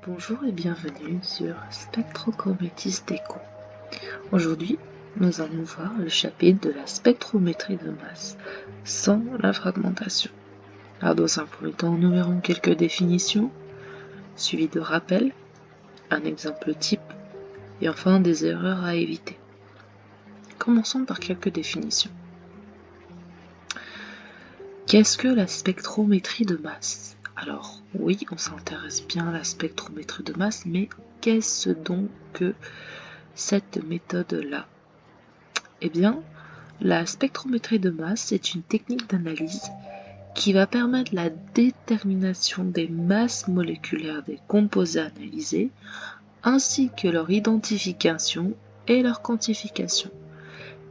Bonjour et bienvenue sur Spectrochrométis Déco. Aujourd'hui, nous allons voir le chapitre de la spectrométrie de masse sans la fragmentation. Alors dans un premier temps, nous verrons quelques définitions, suivies de rappels, un exemple type et enfin des erreurs à éviter. Commençons par quelques définitions. Qu'est-ce que la spectrométrie de masse ? Alors oui, on s'intéresse bien à la spectrométrie de masse, mais qu'est-ce donc que cette méthode-là? Eh bien, la spectrométrie de masse est une technique d'analyse qui va permettre la détermination des masses moléculaires des composés analysés, ainsi que leur identification et leur quantification.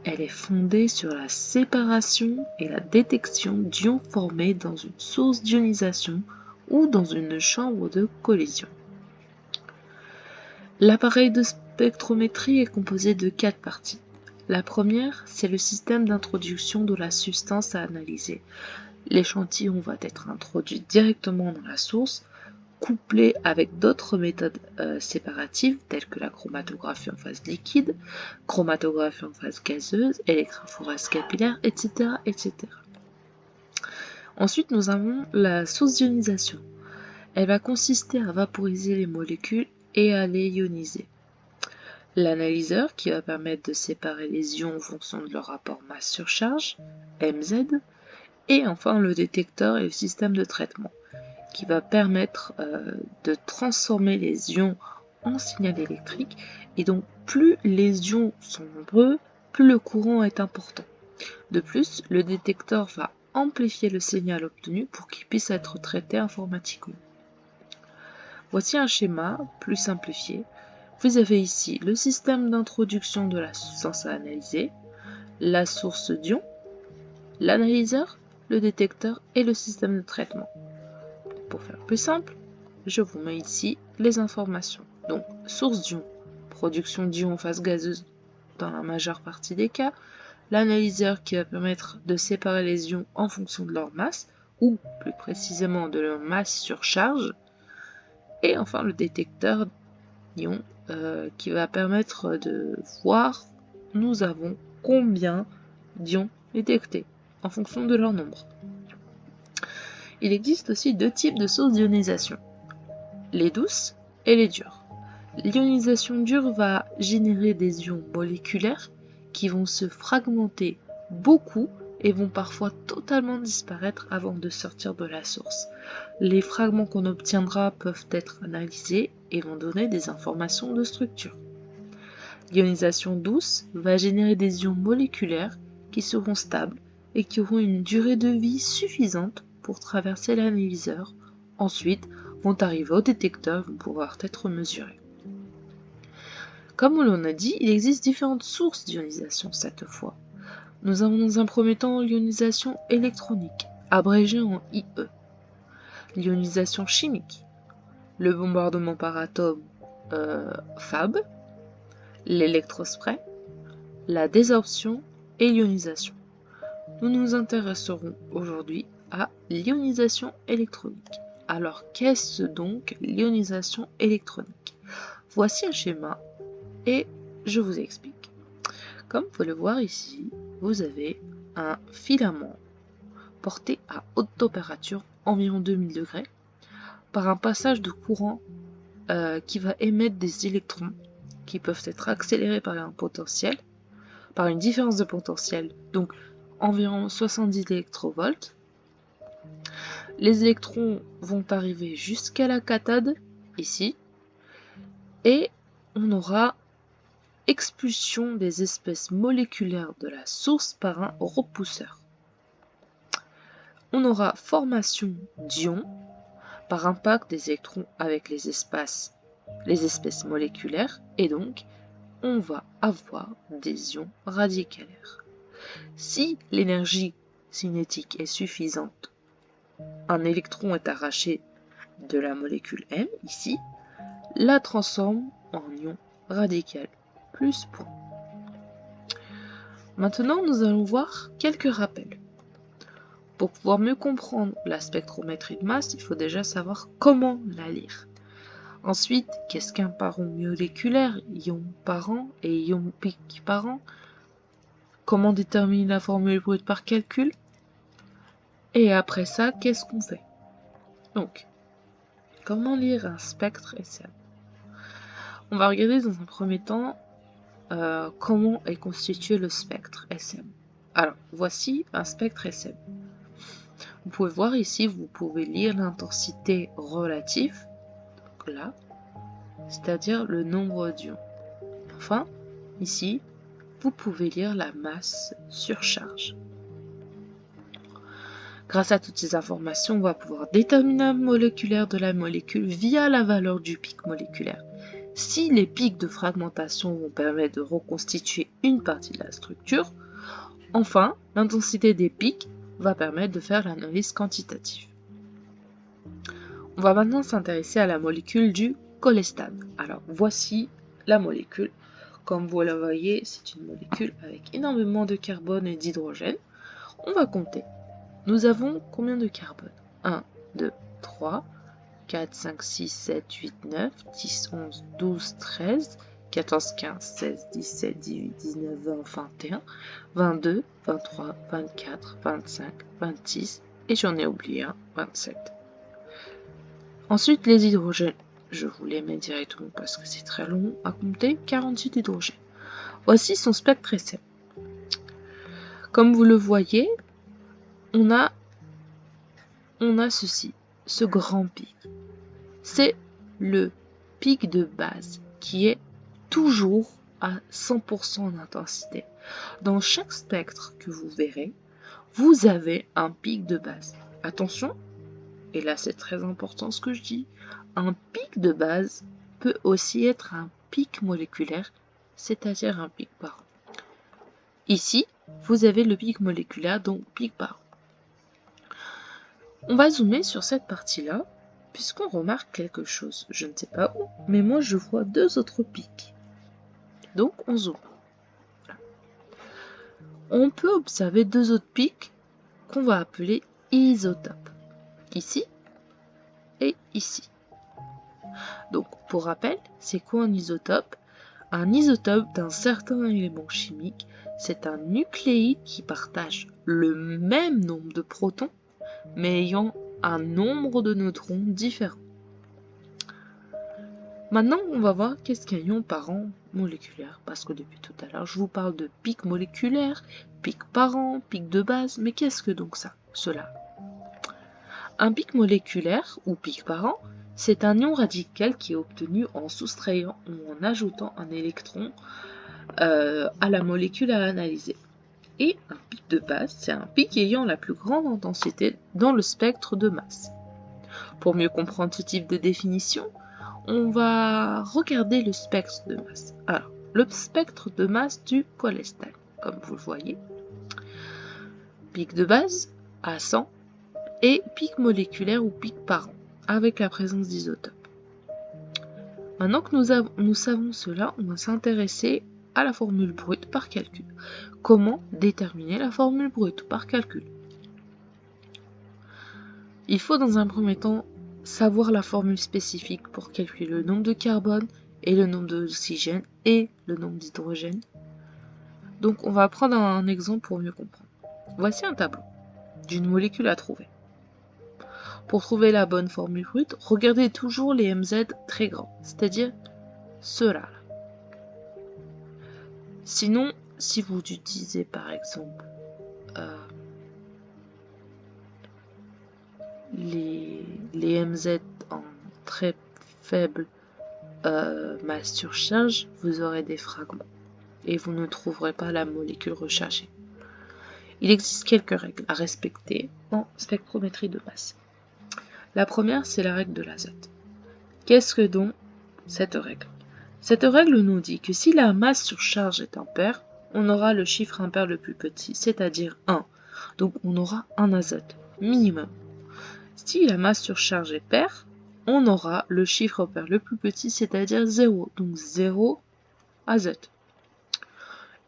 Elle est fondée sur la séparation et la détection d'ions formés dans une source d'ionisation ou dans une chambre de collision. L'appareil de spectrométrie est composé de 4 parties. La première, c'est le système d'introduction de la substance à analyser. L'échantillon va être introduit directement dans la source, couplé avec d'autres méthodes séparatives telles que la chromatographie en phase liquide, chromatographie en phase gazeuse, électrophorèse capillaire, etc., etc. Ensuite, nous avons la source d'ionisation. Elle va consister à vaporiser les molécules et à les ioniser. L'analyseur qui va permettre de séparer les ions en fonction de leur rapport masse-surcharge, MZ, et enfin le détecteur et le système de traitement qui va permettre de transformer les ions en signal électrique, et donc plus les ions sont nombreux, plus le courant est important. De plus, le détecteur va amplifier le signal obtenu pour qu'il puisse être traité informatiquement. Voici un schéma plus simplifié. Vous avez ici le système d'introduction de la substance à analyser, la source d'ions, l'analyseur, le détecteur et le système de traitement. Pour faire plus simple, je vous mets ici les informations. Donc, source d'ions, production d'ions en phase gazeuse dans la majeure partie des cas, l'analyseur qui va permettre de séparer les ions en fonction de leur masse, ou plus précisément de leur masse sur charge, et enfin le détecteur d'ions qui va permettre de voir nous avons combien d'ions détectés en fonction de leur nombre. Il existe aussi deux types de sources d'ionisation, les douces et les dures. L'ionisation dure va générer des ions moléculaires qui vont se fragmenter beaucoup et vont parfois totalement disparaître avant de sortir de la source. Les fragments qu'on obtiendra peuvent être analysés et vont donner des informations de structure. L'ionisation douce va générer des ions moléculaires qui seront stables et qui auront une durée de vie suffisante pour traverser l'analyseur. Ensuite, vont arriver au détecteur et vont pouvoir être mesurés. Comme on l'en a dit, il existe différentes sources d'ionisation cette fois. Nous avons dans un premier temps l'ionisation électronique, abrégée en IE, l'ionisation chimique, le bombardement par atome FAB, l'électrospray, la désorption et l'ionisation. Nous nous intéresserons aujourd'hui à l'ionisation électronique. Alors, qu'est-ce donc l'ionisation électronique ? Voici un schéma et je vous explique. Comme vous pouvez le voir ici, vous avez un filament porté à haute température, environ 2000 degrés, par un passage de courant qui va émettre des électrons qui peuvent être accélérés par un potentiel, par une différence de potentiel, donc environ 70 électrovolts. Les électrons vont arriver jusqu'à la cathode, ici, et on aura expulsion des espèces moléculaires de la source par un repousseur. On aura formation d'ions par impact des électrons avec les espèces moléculaires, et donc on va avoir des ions radicalaires. Si l'énergie cinétique est suffisante, un électron est arraché de la molécule M, ici, la transforme en ion radical, plus point. Maintenant, nous allons voir quelques rappels. Pour pouvoir mieux comprendre la spectrométrie de masse, il faut déjà savoir comment la lire. Ensuite, qu'est-ce qu'un parent moléculaire, ion parent et ion pic parent? Comment déterminer la formule brute par calcul? Et après ça, qu'est-ce qu'on fait? Donc, comment lire un spectre SM? On va regarder dans un premier temps comment est constitué le spectre SM. Alors, voici un spectre SM. Vous pouvez voir ici, vous pouvez lire l'intensité relative, donc là, c'est-à-dire le nombre d'ions. Enfin, ici, vous pouvez lire la masse sur charge. Grâce à toutes ces informations, on va pouvoir déterminer la moléculaire de la molécule via la valeur du pic moléculaire. Si les pics de fragmentation vont permettre de reconstituer une partie de la structure, enfin, l'intensité des pics va permettre de faire l'analyse quantitative. On va maintenant s'intéresser à la molécule du cholestane. Alors, voici la molécule. Comme vous la voyez, c'est une molécule avec énormément de carbone et d'hydrogène. On va compter. Nous avons combien de carbone? 1, 2, 3, 4, 5, 6, 7, 8, 9, 10, 11, 12, 13, 14, 15, 16, 17, 18, 19, 20, 21, 22, 23, 24, 25, 26, et j'en ai oublié un, 27. Ensuite, les hydrogènes. Je vous les mets directement parce que c'est très long à compter. 48 hydrogènes. Voici son spectre SM. Comme vous le voyez, on a ceci, ce grand pic. C'est le pic de base qui est toujours à 100% d'intensité. Dans chaque spectre que vous verrez, vous avez un pic de base. Attention, et là c'est très important ce que je dis, un pic de base peut aussi être un pic moléculaire, c'est-à-dire un pic parent. Ici, vous avez le pic moléculaire, donc pic parent. On va zoomer sur cette partie-là, puisqu'on remarque quelque chose. Je ne sais pas où, mais moi je vois deux autres pics. Donc on zoome. Voilà. On peut observer deux autres pics qu'on va appeler isotopes. Ici et ici. Donc pour rappel, c'est quoi un isotope? Un isotope d'un certain élément chimique, c'est un nucléide qui partage le même nombre de protons, mais ayant un nombre de neutrons différent. Maintenant, on va voir qu'est-ce qu'un ion parent moléculaire, parce que depuis tout à l'heure, je vous parle de pic moléculaire, pic parent, pic de base, mais qu'est-ce que donc cela? Un pic moléculaire, ou pic parent, c'est un ion radical qui est obtenu en soustrayant ou en ajoutant un électron à la molécule à analyser. Et un pic de base, c'est un pic ayant la plus grande intensité dans le spectre de masse. Pour mieux comprendre ce type de définition, on va regarder le spectre de masse. Alors, le spectre de masse du cholestane, comme vous le voyez. Pic de base à 100 et pic moléculaire ou pic parent, avec la présence d'isotopes. Maintenant que nous savons cela, on va s'intéresser à la formule brute par calcul. Comment déterminer la formule brute par calcul? Il faut dans un premier temps savoir la formule spécifique pour calculer le nombre de carbone et le nombre d'oxygène et le nombre d'hydrogène. Donc on va prendre un exemple pour mieux comprendre. Voici un tableau d'une molécule à trouver. Pour trouver la bonne formule brute, regardez toujours les MZ très grands, c'est-à-dire ceux-là. Sinon, si vous utilisez par exemple les MZ en très faible masse sur charge, vous aurez des fragments et vous ne trouverez pas la molécule recherchée. Il existe quelques règles à respecter en spectrométrie de masse. La première, c'est la règle de l'azote. Qu'est-ce que donc cette règle? Cette règle nous dit que si la masse sur charge est impaire, on aura le chiffre impair le plus petit, c'est-à-dire 1. Donc on aura un azote minimum. Si la masse sur charge est paire, on aura le chiffre pair le plus petit, c'est-à-dire 0. Donc 0 azote.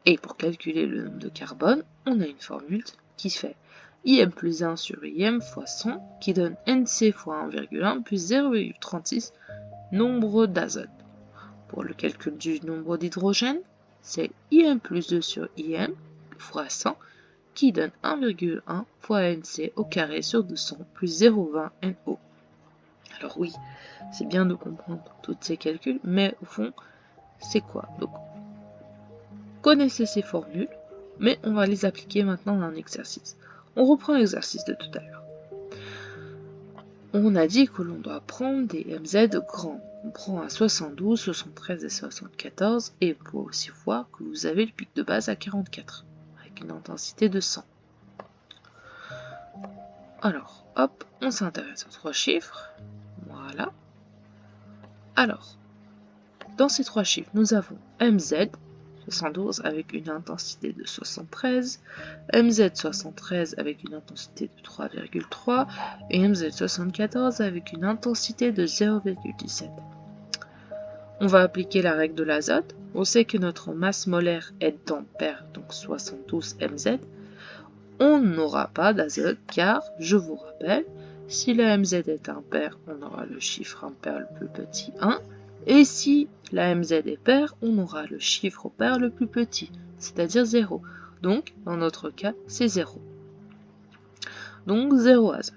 Et pour calculer le nombre de carbone, on a une formule qui fait IM plus 1 sur IM fois 100, qui donne NC fois 1,1 plus 0,36 nombre d'azote. Pour le calcul du nombre d'hydrogène, c'est IM plus 2 sur IM fois 100 qui donne 1,1 fois NC au carré sur 200 plus 0,20 NO. Alors oui, c'est bien de comprendre tous ces calculs, mais au fond, c'est quoi? Donc, connaissez ces formules, mais on va les appliquer maintenant dans un exercice. On reprend l'exercice de tout à l'heure. On a dit que l'on doit prendre des MZ grands. On prend à 72, 73 et 74, et on peut aussi voir que vous avez le pic de base à 44, avec une intensité de 100. Alors, hop, on s'intéresse aux trois chiffres. Voilà. Alors, dans ces trois chiffres, nous avons MZ 72 avec une intensité de 73, MZ 73 avec une intensité de 3,3 et MZ 74 avec une intensité de 0,17. On va appliquer la règle de l'azote. On sait que notre masse molaire est d'ampères, donc 72 MZ. On n'aura pas d'azote car, je vous rappelle, si la MZ est impair, on aura le chiffre impair le plus petit 1. Et si la MZ est paire, on aura le chiffre pair le plus petit, c'est-à-dire 0. Donc, dans notre cas, c'est 0. Donc, 0 azote.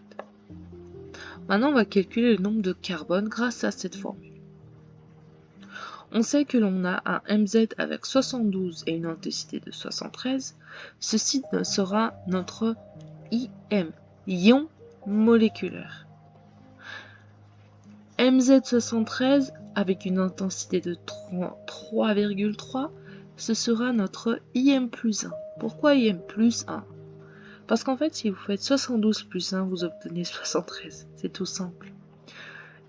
Maintenant, on va calculer le nombre de carbone grâce à cette formule. On sait que l'on a un MZ avec 72 et une intensité de 73. Ceci sera notre IM, ion moléculaire. MZ73 avec une intensité de 3,3, ce sera notre IM plus 1. Pourquoi IM plus 1? Parce qu'en fait, si vous faites 72 plus 1, vous obtenez 73. C'est tout simple.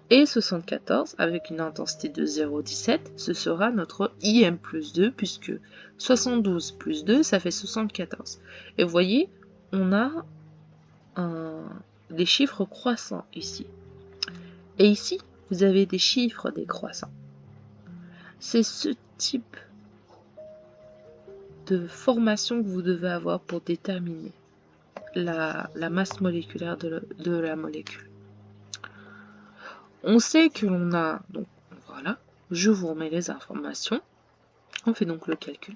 Et 74 avec une intensité de 0,17, ce sera notre IM plus 2, puisque 72 plus 2, ça fait 74. Et vous voyez, on a des chiffres croissants ici. Et ici, vous avez des chiffres décroissants. C'est ce type de formation que vous devez avoir pour déterminer la masse moléculaire de la molécule. On sait que l'on a, donc voilà, je vous remets les informations. On fait donc le calcul.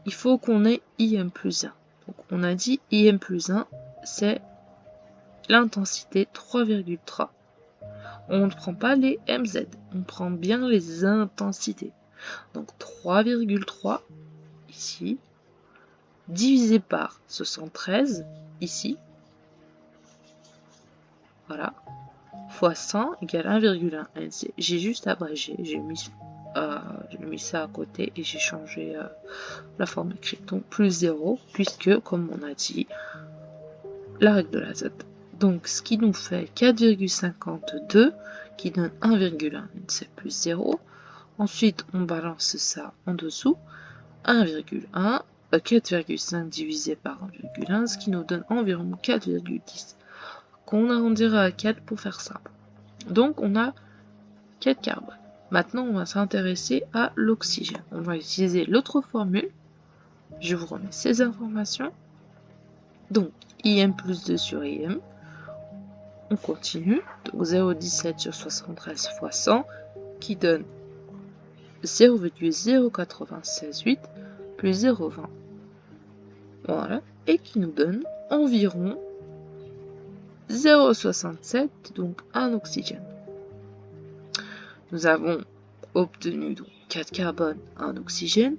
Il faut qu'on ait IM plus 1. Donc on a dit IM plus 1, c'est l'intensité 3,3. On ne prend pas les MZ, on prend bien les intensités. Donc 3,3 ici, divisé par 73 ici, voilà, fois 100 égale 1,1 NC. J'ai juste abrégé, j'ai mis ça à côté et j'ai changé la forme écrite. Donc plus 0, puisque, comme on a dit, la règle de l'azote. Donc ce qui nous fait 4,52 qui donne 1,1 NC plus 0. Ensuite, on balance ça en dessous. 1,1, 4,5 divisé par 1,1, ce qui nous donne environ 4,10. Qu'on arrondira à 4 pour faire simple. Donc, on a 4 carbones. Maintenant, on va s'intéresser à l'oxygène. On va utiliser l'autre formule. Je vous remets ces informations. Donc, IM plus 2 sur IM. On continue. Donc, 0,17 sur 73 fois 100 qui donne 0,0968 plus 0,20. Voilà. Et qui nous donne environ 0,67, donc un oxygène. Nous avons obtenu donc 4 carbones, 1 oxygène.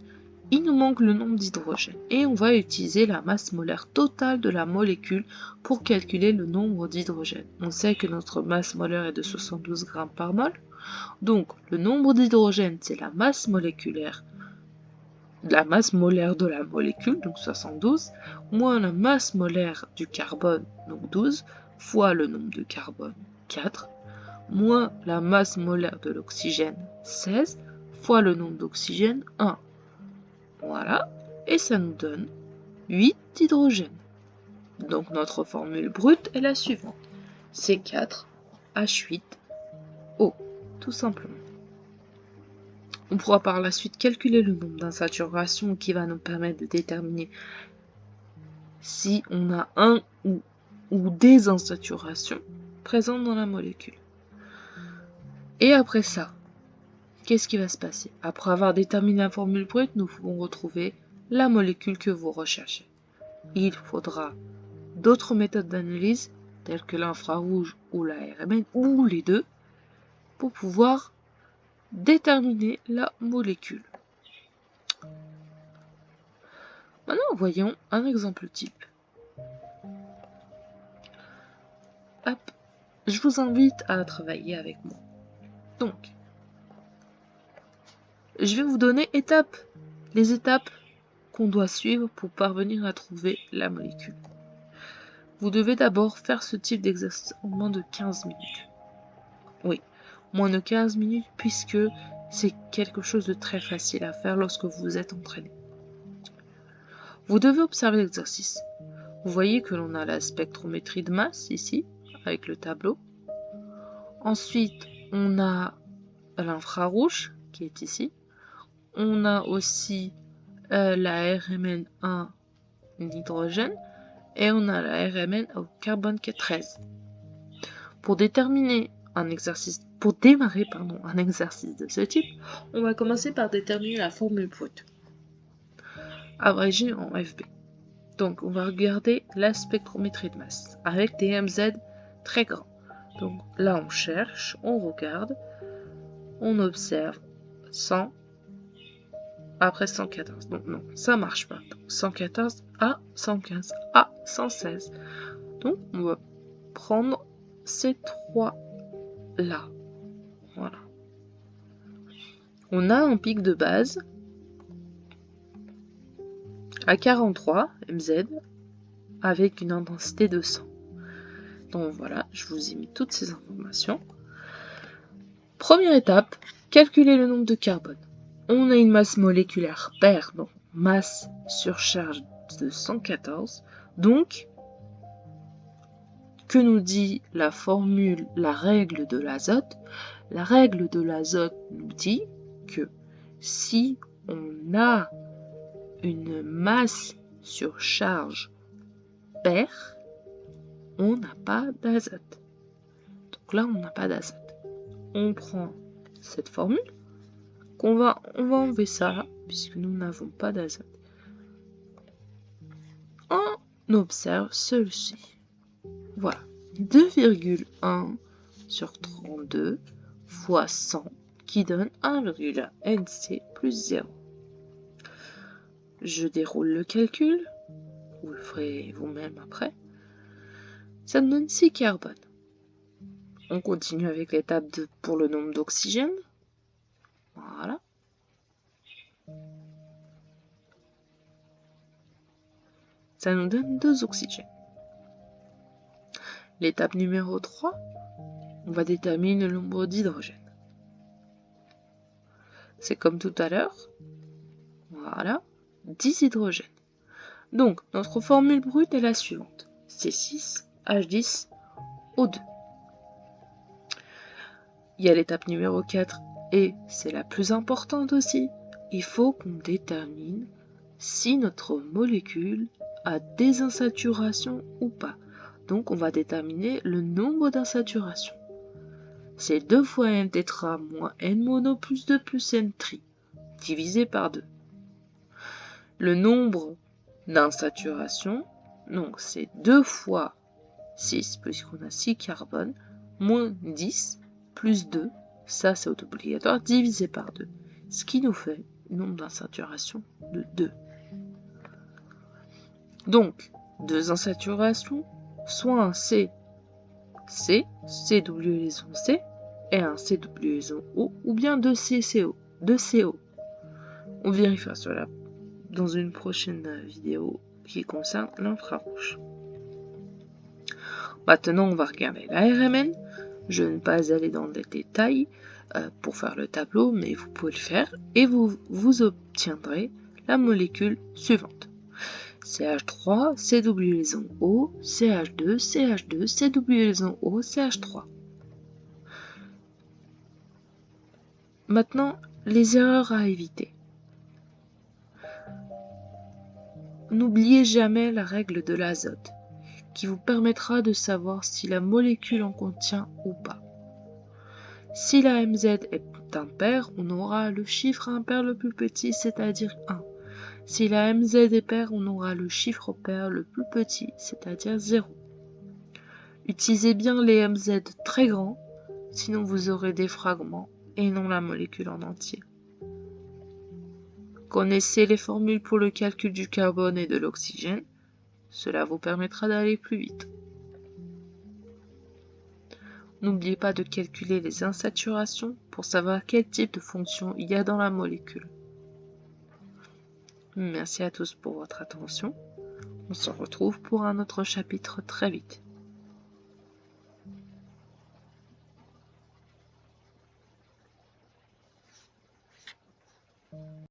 Il nous manque le nombre d'hydrogène. Et on va utiliser la masse molaire totale de la molécule pour calculer le nombre d'hydrogène. On sait que notre masse molaire est de 72 grammes par mol. Donc le nombre d'hydrogène, c'est la masse moléculaire de la molécule, donc 72, moins la masse molaire du carbone, donc 12, fois le nombre de carbone, 4, moins la masse molaire de l'oxygène, 16, fois le nombre d'oxygène, 1. Voilà, et ça nous donne 8 d'hydrogène. Donc notre formule brute est la suivante. C4H8O, tout simplement. On pourra par la suite calculer le nombre d'insaturations qui va nous permettre de déterminer si on a un ou des insaturations présentes dans la molécule. Et après ça, qu'est-ce qui va se passer? Après avoir déterminé la formule brute, nous pouvons retrouver la molécule que vous recherchez. Il faudra d'autres méthodes d'analyse, telles que l'infrarouge ou la RMN, ou les deux, pour pouvoir déterminer la molécule. Maintenant, voyons un exemple type. Hop, je vous invite à travailler avec moi. Donc, je vais vous donner les étapes qu'on doit suivre pour parvenir à trouver la molécule. Vous devez d'abord faire ce type d'exercice en moins de 15 minutes. Oui, moins de 15 minutes puisque c'est quelque chose de très facile à faire lorsque vous êtes entraîné. Vous devez observer l'exercice. Vous voyez que l'on a la spectrométrie de masse ici, avec le tableau. Ensuite, on a l'infrarouge qui est ici. On a aussi la RMN1 hydrogène et on a la RMN au carbone 13. Pour démarrer un exercice de ce type, on va commencer par déterminer la formule brute, abrégée en FB. Donc on va regarder la spectrométrie de masse avec des MZ très grands. Donc là on cherche, on regarde, on observe 100, après 114. Donc non, ça marche pas. Donc, 114 à 115 à 116. Donc on va prendre ces trois là. Voilà. On a un pic de base à 43 MZ avec une intensité de 100. Donc voilà, je vous ai mis toutes ces informations. Première étape, calculer le nombre de carbone. On a une masse moléculaire paire, donc masse sur charge de 114. Donc, que nous dit la formule, la règle de l'azote? La règle de l'azote nous dit que si on a une masse sur charge paire, on n'a pas d'azote. Donc là, on n'a pas d'azote. On prend cette formule, on va enlever ça, puisque nous n'avons pas d'azote. On observe celui-ci. Voilà, 2,1 sur 32 fois 100 qui donne 1,1 NC plus 0. Je déroule le calcul, vous le ferez vous-même après. Ça me donne 6 carbones. On continue avec l'étape pour le nombre d'oxygène. Voilà. Ça nous donne 2 oxygènes. L'étape numéro 3, on va déterminer le nombre d'hydrogène. C'est comme tout à l'heure. Voilà, 10 hydrogènes. Donc, notre formule brute est la suivante. C6H10O2. Il y a l'étape numéro 4 et c'est la plus importante aussi. Il faut qu'on détermine si notre molécule a des insaturations ou pas. Donc on va déterminer le nombre d'insaturations. C'est 2 fois n tétra moins n mono plus 2 plus n tri, divisé par 2. Le nombre d'insaturations, donc c'est 2 fois 6, puisqu'on a 6 carbone, moins 10, plus 2, ça c'est obligatoire, divisé par 2. Ce qui nous fait un nombre d'insaturations de 2. Donc, 2 insaturations, soit un C, CW liaison C, et un CW liaison O, ou bien 2 CCO, 2 CO. On vérifiera cela dans une prochaine vidéo qui concerne l'infrarouge. Maintenant, on va regarder la RMN. Je ne vais pas aller dans les détails pour faire le tableau, mais vous pouvez le faire et vous obtiendrez la molécule suivante. CH3, CW liaison O, CH2, CH2, CW liaison O, CH3. Maintenant, les erreurs à éviter. N'oubliez jamais la règle de l'azote, qui vous permettra de savoir si la molécule en contient ou pas. Si la MZ est impaire, on aura le chiffre impair le plus petit, c'est-à-dire 1. Si la MZ est paire, on aura le chiffre pair le plus petit, c'est-à-dire 0. Utilisez bien les MZ très grands, sinon vous aurez des fragments et non la molécule en entier. Connaissez les formules pour le calcul du carbone et de l'oxygène, cela vous permettra d'aller plus vite. N'oubliez pas de calculer les insaturations pour savoir quel type de fonction il y a dans la molécule. Merci à tous pour votre attention. On se retrouve pour un autre chapitre très vite.